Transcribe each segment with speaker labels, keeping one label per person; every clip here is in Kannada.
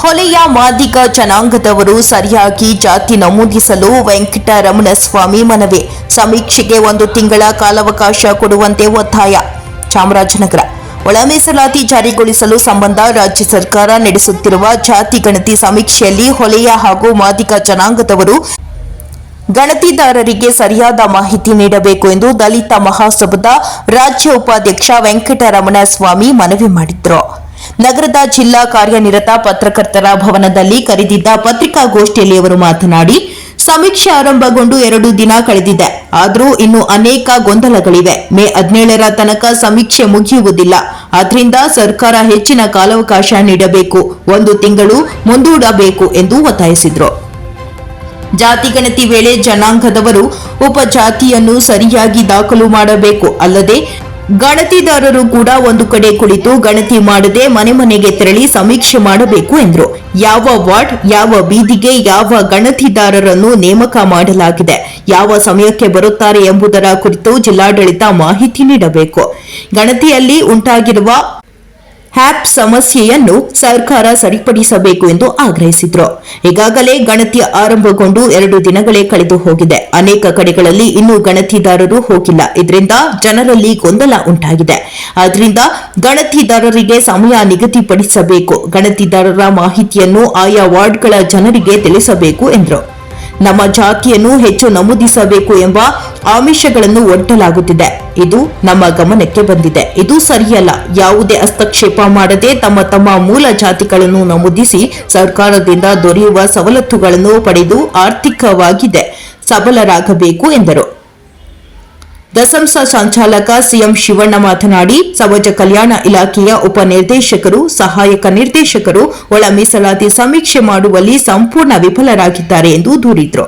Speaker 1: ಹೊಲೆಯ ಮಾದಿಗ ಜನಾಂಗದವರು ಸರಿಯಾಗಿ ಜಾತಿ ನಮೂದಿಸಲು ವೆಂಕಟರಮಣಸ್ವಾಮಿ ಮನವಿ. ಸಮೀಕ್ಷೆಗೆ 1 ತಿಂಗಳ ಕಾಲಾವಕಾಶ ಕೊಡುವಂತೆ ಒತ್ತಾಯ. ಚಾಮರಾಜನಗರ. ಒಳ ಮೀಸಲಾತಿ ಜಾರಿಗೊಳಿಸಲು ಸಂಬಂಧ ರಾಜ್ಯ ಸರ್ಕಾರ ನಡೆಸುತ್ತಿರುವ ಜಾತಿ ಗಣತಿ ಸಮೀಕ್ಷೆಯಲ್ಲಿ ಹೊಲೆಯ ಹಾಗೂ ಮಾದಿಗ ಜನಾಂಗದವರು ಗಣತಿದಾರರಿಗೆ ಸರಿಯಾದ ಮಾಹಿತಿ ನೀಡಬೇಕು ಎಂದು ದಲಿತ ಮಹಾಸಭಾದ ರಾಜ್ಯ ಉಪಾಧ್ಯಕ್ಷ ವೆಂಕಟರಮಣಸ್ವಾಮಿ ಮನವಿ ಮಾಡಿದರು. ನಗರದ ಜಿಲ್ಲಾ ಕಾರ್ಯನಿರತ ಪತ್ರಕರ್ತರ ಭವನದಲ್ಲಿ ಕರೆದಿದ್ದ ಪತ್ರಿಕಾಗೋಷ್ಠಿಯಲ್ಲಿ ಅವರು ಮಾತನಾಡಿ, ಸಮೀಕ್ಷೆ ಆರಂಭಗೊಂಡು 2 ದಿನ ಕಳೆದಿದೆ. ಆದರೂ ಇನ್ನೂ ಅನೇಕ ಗೊಂದಲಗಳಿವೆ. ಮೇ 17ರ ತನಕ ಸಮೀಕ್ಷೆ ಮುಗಿಯುವುದಿಲ್ಲ. ಆದ್ದರಿಂದ ಸರ್ಕಾರ ಹೆಚ್ಚಿನ ಕಾಲಾವಕಾಶ ನೀಡಬೇಕು, 1 ತಿಂಗಳು ಮುಂದೂಡಬೇಕು ಎಂದು ಒತ್ತಾಯಿಸಿದರು. ಜಾತಿ ಗಣತಿ ವೇಳೆ ಜನಾಂಗದವರು ಉಪಜಾತಿಯನ್ನು ಸರಿಯಾಗಿ ದಾಖಲು ಮಾಡಬೇಕು. ಅಲ್ಲದೆ ಗಣತಿದಾರರು ಕೂಡ ಒಂದು ಕಡೆ ಕುಳಿತು ಗಣತಿ ಮಾಡದೆ ಮನೆ ಮನೆಗೆ ತೆರಳಿ ಸಮೀಕ್ಷೆ ಮಾಡಬೇಕು ಎಂದರು. ಯಾವ ವಾರ್ಡ್, ಯಾವ ಬೀದಿಗೆ ಯಾವ ಗಣತಿದಾರರನ್ನು ನೇಮಕ ಮಾಡಲಾಗಿದೆ, ಯಾವ ಸಮಯಕ್ಕೆ ಬರುತ್ತಾರೆ ಎಂಬುದರ ಕುರಿತು ಜಿಲ್ಲಾಡಳಿತ ಮಾಹಿತಿ ನೀಡಬೇಕು. ಗಣತಿಯಲ್ಲಿ ಉಂಟಾಗಿರುವ ಹ್ಯಾಪ್ ಸಮಸ್ಯೆಯನ್ನು ಸರ್ಕಾರ ಸರಿಪಡಿಸಬೇಕು ಎಂದು ಆಗ್ರಹಿಸಿದರು. ಈಗಾಗಲೇ ಗಣತಿ ಆರಂಭಗೊಂಡು 2 ದಿನಗಳೇ ಕಳೆದು ಹೋಗಿದೆ. ಅನೇಕ ಕಡೆಗಳಲ್ಲಿ ಇನ್ನೂ ಗಣತಿದಾರರು ಹೋಗಿಲ್ಲ. ಇದರಿಂದ ಜನರಲ್ಲಿ ಗೊಂದಲ ಉಂಟಾಗಿದೆ. ಆದ್ದರಿಂದ ಗಣತಿದಾರರಿಗೆ ಸಮಯ ನಿಗದಿಪಡಿಸಬೇಕು. ಗಣತಿದಾರರ ಮಾಹಿತಿಯನ್ನು ಆಯಾ ವಾರ್ಡ್ಗಳ ಜನರಿಗೆ ತಿಳಿಸಬೇಕು ಎಂದರು. ನಮ್ಮ ಜಾತಿಯನ್ನು ಹೆಚ್ಚು ನಮೂದಿಸಬೇಕು ಎಂಬ ಆಮಿಷಗಳನ್ನು ಒಡ್ಡಲಾಗುತ್ತಿದೆ. ಇದು ನಮ್ಮ ಗಮನಕ್ಕೆ ಬಂದಿದೆ. ಇದು ಸರಿಯಲ್ಲ. ಯಾವುದೇ ಹಸ್ತಕ್ಷೇಪ ಮಾಡದೆ ತಮ್ಮ ಮೂಲ ಜಾತಿಗಳನ್ನು ನಮೂದಿಸಿ ಸರ್ಕಾರದಿಂದ ದೊರೆಯುವ ಸವಲತ್ತುಗಳನ್ನು ಪಡೆದು ಆರ್ಥಿಕವಾಗಿದೆ ಸಬಲರಾಗಬೇಕು ಎಂದರು. ದಸಂಸ ಸಂಚಾಲಕ ಸಿಎಂ ಶಿವಣ್ಣ ಮಾತನಾಡಿ, ಸಮಾಜ ಕಲ್ಯಾಣ ಇಲಾಖೆಯ ಉಪನಿರ್ದೇಶಕರು, ಸಹಾಯಕ ನಿರ್ದೇಶಕರು ಒಳ ಮೀಸಲಾತಿ ಸಮೀಕ್ಷೆ ಮಾಡುವಲ್ಲಿ ಸಂಪೂರ್ಣ ವಿಫಲರಾಗಿದ್ದಾರೆ ಎಂದು ದೂರಿದರು.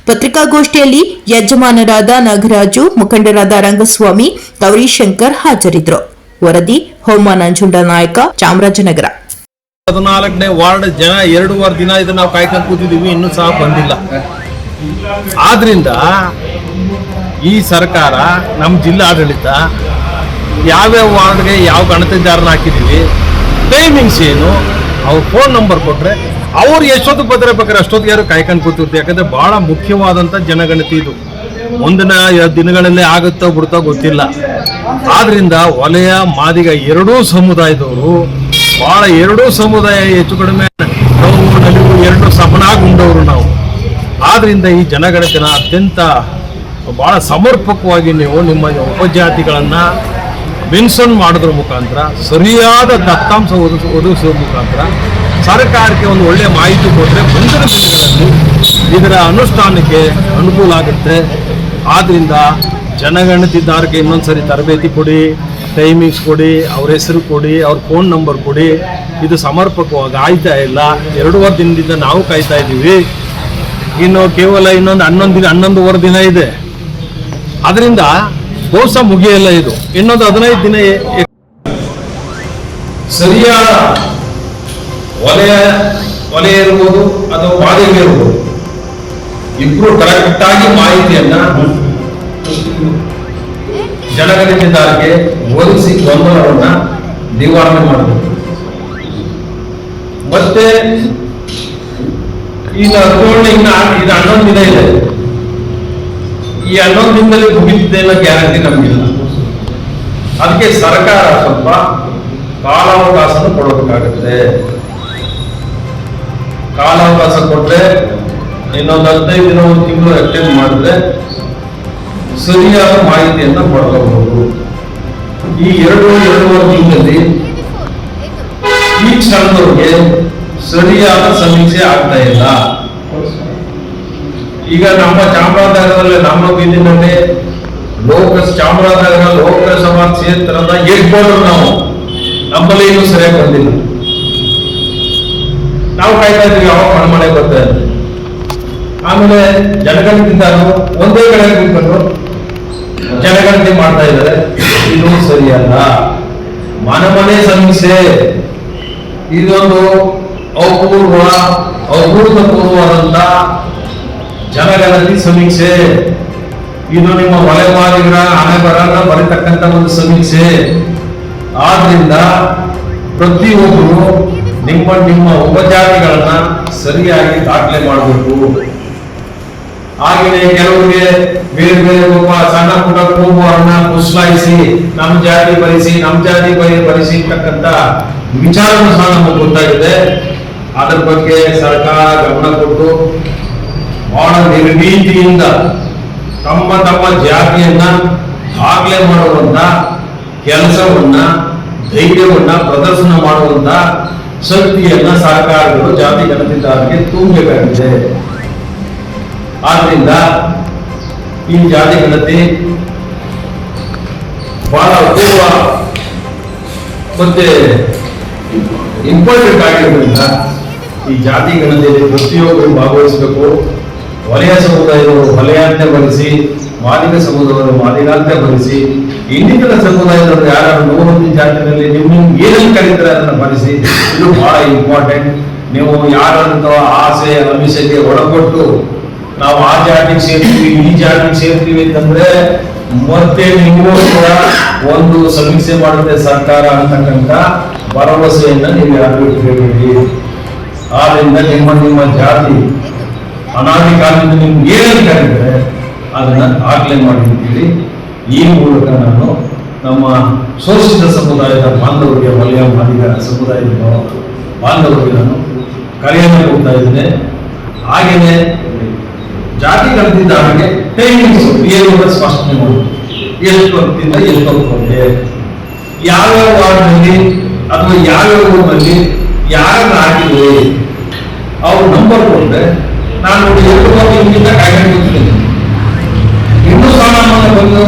Speaker 1: ಪತ್ರಿಕಾಗೋಷ್ಠಿಯಲ್ಲಿ ಯಜಮಾನರಾದ ನಾಗರಾಜು, ಮುಖಂಡರಾದ ರಂಗಸ್ವಾಮಿ, ಗೌರಿಶಂಕರ್ ಹಾಜರಿದ್ದರು. ವರದಿ ಹೋಮ ನಂಜುಂಡ ನಾಯಕ, ಚಾಮರಾಜನಗರ.
Speaker 2: 14ನೇ ವಾರ್ಡ್ ಜನ 2 ದಿನ ಇದು ನಾವು ಕಾಯ್ಕೊಂಡು ಕೂತಿದ್ದೀವಿ, ಇನ್ನೂ ಸಹ ಬಂದಿಲ್ಲ. ಆದ್ರಿಂದ ಈ ಸರ್ಕಾರ, ನಮ್ಮ ಜಿಲ್ಲಾಡಳಿತ ಯಾವ್ಯಾವ ವಾರ್ಡ್ಗೆ ಯಾವ ಗಣತಿದಾರನ ಹಾಕಿದ್ದೀವಿ, ಟೈಮಿಂಗ್ಸ್ ಏನು, ಅವ್ರ ಫೋನ್ ನಂಬರ್ ಕೊಟ್ಟರೆ ಅವ್ರು ಎಷ್ಟೊತ್ತು ಬದರಬೇಕಾದ್ರೆ ಅಷ್ಟೊತ್ತಿಗೆ ಯಾರು ಕಾಯ್ಕೊಂಡು ಕೂತಿರ್ತೀವಿ. ಯಾಕಂದರೆ ಭಾಳ ಮುಖ್ಯವಾದಂಥ ಜನಗಣತಿ ಇದು. ಮುಂದಿನ ದಿನಗಳಲ್ಲೇ ಆಗುತ್ತೋ ಬಿಡುತ್ತೋ ಗೊತ್ತಿಲ್ಲ. ಆದ್ರಿಂದ ವಲಯ ಮಾದಿಗ 2 ಸಮುದಾಯದವರು ಭಾಳ 2 ಸಮುದಾಯ ಹೆಚ್ಚು ಕಡಿಮೆ ನೋವು ನಲಿವು 2 ಸಮನಾಗಿ ಉಂಡವರು ನಾವು. ಆದ್ರಿಂದ ಈ ಜನಗಣತಿನ ಅತ್ಯಂತ ಭಾಳ ಸಮರ್ಪಕವಾಗಿ ನೀವು ನಿಮ್ಮ ಉಪಜಾತಿಗಳನ್ನು ಮೆನ್ಷನ್ ಮಾಡೋದ್ರ ಮುಖಾಂತರ, ಸರಿಯಾದ ದತ್ತಾಂಶ ಒದಗಿಸುವ ಮುಖಾಂತರ ಸರ್ಕಾರಕ್ಕೆ ಒಂದು ಒಳ್ಳೆಯ ಮಾಹಿತಿ ಕೊಟ್ಟರೆ ಮುಂದಿನ ದಿನಗಳಲ್ಲಿ ಇದರ ಅನುಷ್ಠಾನಕ್ಕೆ ಅನುಕೂಲ ಆಗುತ್ತೆ. ಆದ್ದರಿಂದ ಜನಗಣತಿದಾರರಿಗೆ ಇನ್ನೊಂದ್ಸರಿ ತರಬೇತಿ ಕೊಡಿ, ಟೈಮಿಂಗ್ಸ್ ಕೊಡಿ, ಅವ್ರ ಹೆಸರು ಕೊಡಿ, ಅವ್ರ ಫೋನ್ ನಂಬರ್ ಕೊಡಿ. ಇದು ಸಮರ್ಪಕವಾಗಿ ಆಯ್ತಾ ಇಲ್ಲ. 2.5 ದಿನದಿಂದ ನಾವು ಕಾಯ್ತಾ ಇದ್ದೀವಿ. ಇನ್ನು ಕೇವಲ ಇನ್ನೊಂದು 11 ದಿನ ಇದೆ. ಅದರಿಂದ ಬಹುಶಃ ಮುಗಿಯಲ್ಲ. ಇದು ಇನ್ನೊಂದು 15 ದಿನ
Speaker 3: ಸರಿಯಾದ ವಲಯ ಇರ್ಬೋದು ಅಥವಾ ಮಾದಿಗ ಇರ್ಬೋದು, ಇಬ್ರು ಕರೆಕ್ಟ್ ಆಗಿ ಮಾಹಿತಿಯನ್ನ ಜನಗಣತಿದಾರರಿಗೆ ಒದಗಿಸಿ ಗೊಂದಲವನ್ನ ನಿವಾರಣೆ ಮಾಡಬೇಕು. ಮತ್ತೆ ಈಗ 11 ದಿನ ಇದೆ. ಈ 11 ದಿನದಲ್ಲಿ ಮುಗಿದ್ದೇನೋ ಗ್ಯಾರಂಟಿ ನಮಗಿಲ್ಲ. ಅದಕ್ಕೆ ಸರ್ಕಾರ ಸ್ವಲ್ಪ ಕಾಲಾವಕಾಶ ಕೊಡಬೇಕಾಗುತ್ತೆ. ಕಾಲಾವಕಾಶ ಕೊಟ್ಟರೆ ಇನ್ನೊಂದು 15 ದಿನ 1 ತಿಂಗಳು ಎಕ್ಸ್ಟೆಂಡ್ ಮಾಡಿದ್ರೆ ಸರಿಯಾದ ಮಾಹಿತಿಯನ್ನು ಪಡ್ಕೋಬಹುದು. ಈ 2.5 ತಿಂಗಳಲ್ಲಿ ಈ ಕ್ಷಣದವರೆಗೆ ಸರಿಯಾದ ಸಮೀಕ್ಷೆ ಆಗ್ತಾ ಇಲ್ಲ. ಈಗ ನಮ್ಮ ಚಾಮರಾಜನಗರದಲ್ಲಿ, ನಮ್ಮ ಬೀದಿನಲ್ಲಿ ಚಾಮರಾಜನಗರ ಲೋಕಸಭಾ ಕ್ಷೇತ್ರದ ಹೇಳ್ಕೊಂಡ್ರು ನಾವು ನಮ್ಮಲ್ಲಿ ಇನ್ನೂ ಸರಿಯಾಗಿ ಬಂದಿಲ್ಲ. ನಾವು ಕಾಯ್ತಾ ಇದ್ದೀವಿ ಯಾವಾಗ ಮಳೆ ಬರ್ತದೆ. ಆಮೇಲೆ ಜನಗಣತಿದಾರರು ಒಂದೇ ಕಡೆ ಕೂತ್ಕೊಂಡು ಜನಗಣತಿ ಮಾಡ್ತಾ ಇದ್ದಾರೆ. ಇದು ಸರಿಯಲ್ಲ. ಮನೆ ಸಮೀಕ್ಷೆ ಇದೊಂದು ಅಭೂತಪೂರ್ವವಾದಂತ ಜನಗಣತಿ ಸಮೀಕ್ಷೆ. ಇದು ನಿಮ್ಮ ವಲಯ ಮಾದಿಗರ ಹಣೆ ಬರನ ಬರೀತಕ್ಕಂಥ ಒಂದು ಸಮೀಕ್ಷೆ. ಆದ್ರಿಂದ ಪ್ರತಿಯೊಬ್ಬರು ನಿಮ್ಮ ಉಪಜಾತಿಗಳನ್ನ ಸರಿಯಾಗಿ ದಾಖಲೆ ಮಾಡಬೇಕು. ಹಾಗೆಯೇ ಕೆಲವರಿಗೆ ಬೇರೆ ಬೇರೆ ಒಬ್ಬ ಸಣ್ಣ ಪುಟ್ಟ ಕೂಗುವನ್ನ ಕುಸ್ಲಾಯಿಸಿ ನಮ್ಮ ಜಾತಿ ಭರಿಸಿ ಅಂತಕ್ಕಂಥ ವಿಚಾರನೂ ಸಹ ನಮಗೆ ಗೊತ್ತಾಗಿದೆ. ಅದರ ಬಗ್ಗೆ ಸರ್ಕಾರ ಗಮನ ಕೊಟ್ಟು ಬಹಳ ನಿರ್ಭೀತಿಯಿಂದ ತಮ್ಮ ಜಾತಿಯನ್ನ ದಾಖಲೆ ಮಾಡುವಂತ ಕೆಲಸವನ್ನ ಧೈರ್ಯವನ್ನ ಪ್ರದರ್ಶನ ಮಾಡುವಂತ ಶಕ್ತಿಯನ್ನ ಸರ್ಕಾರಗಳು ಜಾತಿ ಗಣತಿದಾರರಿಗೆ ತುಂಬಬೇಕಾಗಿದೆ. ಆದ್ರಿಂದ ಈ ಜಾತಿ ಗಣತಿ ಬಹಳ ಅಪೂರ್ವ ಮತ್ತೆ ಇಂಪಾರ್ಟೆಂಟ್ ಆಗಿರೋದ್ರಿಂದ ಈ ಜಾತಿ ಗಣತಿಯಲ್ಲಿ ಪ್ರತಿಯೊಬ್ಬರು ಭಾಗವಹಿಸಬೇಕು. ವಲಯ ಸಮುದಾಯದವರು ವಲಯಾಂತ್ಯ ಭರಿಸಿ, ಮಾದಿಗ ಸಮುದಾಯದವರು ಮಾದಿಗಾಂತ್ಯ ಭರಿಸಿ, ಇನ್ನಿತರ ಸಮುದಾಯದವರು ಯಾರು 101 ಜಾತಿಯಲ್ಲಿ ನೀವು ಏನೇನು ಕರೀತಾರೆ ಅದನ್ನು ಭರಿಸಿ. ಇದು ಬಹಳ ಇಂಪಾರ್ಟೆಂಟ್. ನೀವು ಯಾರಂತ ಆಸೆ ಅಮಿಷಕ್ಕೆ ಒಳಗೊಟ್ಟು ನಾವು ಆ ಜಾತಿಗೆ ಸೇರ್ತೀವಿ ಈ ಜಾತಿಗೆ ಸೇರ್ತೀವಿ ಅಂತಂದ್ರೆ ಮತ್ತೆ ನೀವು ಕೂಡ ಒಂದು ಸಮೀಕ್ಷೆ ಮಾಡುತ್ತೆ ಸರ್ಕಾರ ಅಂತಕ್ಕಂಥ ಭರವಸೆಯನ್ನ ನೀವು ಯಾರು ಇಟ್ಕೋಬೇಡಿ. ಆದ್ರಿಂದ ನಿಮ್ಮ ಜಾತಿ ಅನಾದಿ ಕಾಲದಿಂದ ನಿಮ್ಗೆ ಏನೇನು ಕರೀತಾರೆ ಅದನ್ನ ದಾಖಲೆ ಮಾಡಿ ಈ ಮೂಲಕ ನಾನು ನಮ್ಮ ಶೋಷಿತ ಸಮುದಾಯದ ಬಾಂಧವರಿಗೆ, ವಲಯ ಮಾದಿಗ ಸಮುದಾಯದ ಬಾಂಧವರಿಗೆ ನಾನು ಕರೆಯನ್ನು ಕೊಡ್ತಾ ಇದ್ದೇನೆ. ಹಾಗೇನೆ ಜಾತಿ ಗಣತಿದಾರರಿಗೆ ಟೈಮಿಂಗ್ಸ್ ಏನು ಸ್ಪಷ್ಟನೆ ಮಾಡುದು, ಎಷ್ಟು ಹೊತ್ತಿಂದ ಎಷ್ಟು ಹೊತ್ತಿಗೆ ಯಾವ್ಯಾವ ವಾರ್ಡ್ನಲ್ಲಿ ಅಥವಾ ಯಾವ್ಯಾವ ಊರಿನಲ್ಲಿ ಯಾರನ್ನ ಹಾಕಿದ್ವಿ ಅವ್ರ ನಂಬರ್ ಕೊಟ್ಟರೆ ನಾನು 2 ವರ್ಷದಿಂದ ಕಾಯ್ಕೊಂಡಿರ್ತೀನಿ. ಇನ್ನೂ ಸಾಮಾನ್ಯ ಬಂದು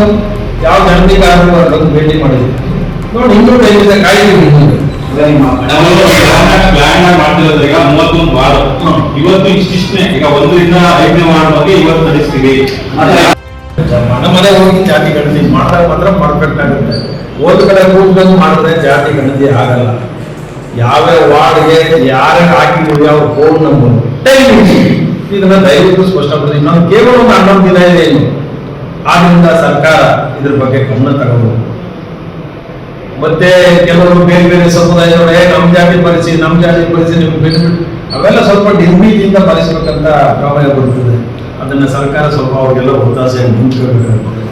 Speaker 3: ಯಾವ ಗಣತಿಗಾರರು ಬಂದು ಭೇಟಿ ಮಾಡಿದ್ವಿ ನೋಡಿ, ಇನ್ನೂ ಟೈಮಿಂದ ಕಾಯ್ದಿವಿ.
Speaker 4: ಮಾಡ್ತಿರೋದ್ರೆ ಈಗ 31 ವಾರ್ಡ್, ಇವತ್ತು ಇಷ್ಟಿಷ್ಟೇ, ಈಗ 1ರಿಂದ 5ನೇ ವಾರ್ಡ್ ಬಗ್ಗೆ ಇವತ್ತು ನಡೆಸ್ತೀವಿ.
Speaker 3: ಮನೆ ಹೋಗಿ ಜಾತಿ ಗಣತಿ ಮಾಡಿದಾಗ ಮಾತ್ರ ಪರ್ಫೆಕ್ಟ್. ಒಂದು ಕಡೆ ಕೂತ್ಕೊಂಡು ಮಾಡಿದ್ರೆ ಜಾತಿ ಗಣತಿ ಆಗಲ್ಲ. ಯಾವ್ಯಾವ ವಾರ್ಡ್ಗೆ ಯಾರು ಹಾಕಿದ್ದೀವಿ ಅವ್ರ ಫೋನ್ ನಂಬರ್ ಟೈಮ್ ಇದನ್ನ ದಯವಿಟ್ಟು ಸ್ಪಷ್ಟಪಡಿಸಿ. ನಾನು ಕೇವಲ ಒಂದು 11 ದಿನ ಇದೆ ಇನ್ನು. ಆದ್ರಿಂದ ಸರ್ಕಾರ ಇದ್ರ ಬಗ್ಗೆ ಗಮನ ತಗೋಬಹುದು. ಮತ್ತೆ ಕೆಲವರು ಬೇರೆ ಬೇರೆ ಸಮುದಾಯದವರೇ ನಮ್ಮ ಜಾತಿ ಭರಿಸಿ ನಿಮ್ಗೆ ಬಿಟ್ಟು ಅವೆಲ್ಲ ಸ್ವಲ್ಪ ನಿರ್ಭೀತಿಯಿಂದ ಭರಿಸಬೇಕಂತ ಅಭಿಪ್ರಾಯ ಬರ್ತದೆ. ಅದನ್ನ ಸರ್ಕಾರ ಸ್ವಲ್ಪ ಅವ್ರಿಗೆಲ್ಲ ಒತ್ತಾಸೆಯನ್ನು ಮುಂದ್ಕೋಬೇಕಾಗ್ತದೆ.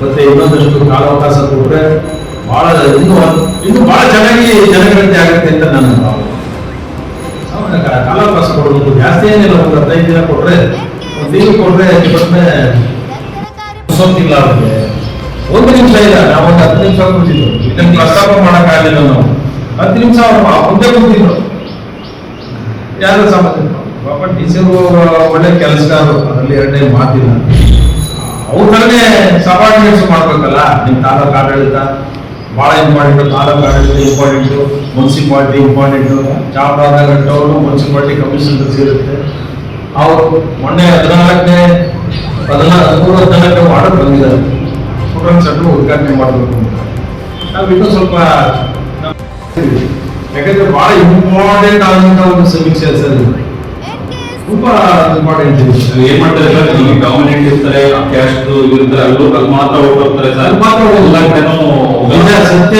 Speaker 3: ಮತ್ತೆ ಇನ್ನೊಂದಷ್ಟು ಕಾಲಾವಕಾಶ ಕೊಟ್ಟರೆ ಬಹಳ ಇನ್ನು ಬಹಳ ಚೆನ್ನಾಗಿ ಜನಗಣತಿ ಆಗುತ್ತೆ ಅಂತ ನನ್ನ ಭಾವನೆ. ಕಾಲಾವಕಾಶ ಕೊಡೋದು ಜಾಸ್ತಿ ಏನಿಲ್ಲ, ಒಂದು 15 ದಿನ ಕೊಟ್ರೆ, ಒಂದು ತಿಂಗಳು ಕೊಟ್ರೆ ಇಲ್ಲ ಅವ್ರಿಗೆ. 1 ನಿಮಿಷ ಇಲ್ಲ, ನಾವು ಒಂದು 10 ನಿಮಿಷ ಕೂತಿದ್ದು ಇದನ್ನು ಪ್ರಸ್ತಾಪ ಮಾಡಕ್ಕಾಗಲಿಲ್ಲ. ನಾವು 10 ನಿಮಿಷ ಮುಂದೆ ಕೂತಿದ್ರು ಯಾರು ಸಮಾಜ ಪಾಪ ಟೀಚರ್ ಒಳ್ಳೆ ಕೆಲಸಗಾರರು, ಅದರಲ್ಲಿ 2 ಮಾತಿಲ್ಲ. ಅವ್ರ ಕಡೆ ಸಬಾರ್ಡಿನೇಟ್ಸ್ ಮಾಡ್ಬೇಕಲ್ಲ. ನಿಮ್ ತಾಲೂಕು ಆಡಳಿತ ಬಹಳ ಇಂಪಾರ್ಟೆಂಟ್, ತಾಲೂಕು ಆಡಳಿತ important, municipality important, Chamarajanagar town municipality commissioner ಸೇರುತ್ತೆ. ಅವರು ಮೊನ್ನೆ 14ನೇ ವಾರ್ಡ್ ಬಂದಿದ್ದಾರೆ. ಸೆಂಟರ್ ಉದ್ಘಾಟನೆ ಮಾಡಬೇಕು ಅಂತ ನಾವು ಇನ್ನೂ ಸ್ವಲ್ಪ, ಯಾಕಂದ್ರೆ ಬಹಳ ಇಂಪಾರ್ಟೆಂಟ್ ಆದಂತ ಒಂದು ಸಮೀಕ್ಷೆ ಸರ್, ತುಂಬಾ ಇಂಪಾರ್ಟೆಂಟ್.
Speaker 4: ಏನ್ ಮಾಡ್ತಾರೆ ಸರ್, ಈಗ ಗವರ್ಮೆಂಟ್ ಇರ್ತಾರೆ, ಕ್ಯಾಸ್ಟ್ ಇರ್ತಾರೆ, ಅಲ್ಲಿ ಮಾತ್ರ ಹೋಗ್ತಾರೆ ಸರ್,
Speaker 3: ಮಾತ್ರ
Speaker 4: ಸತ್ಯ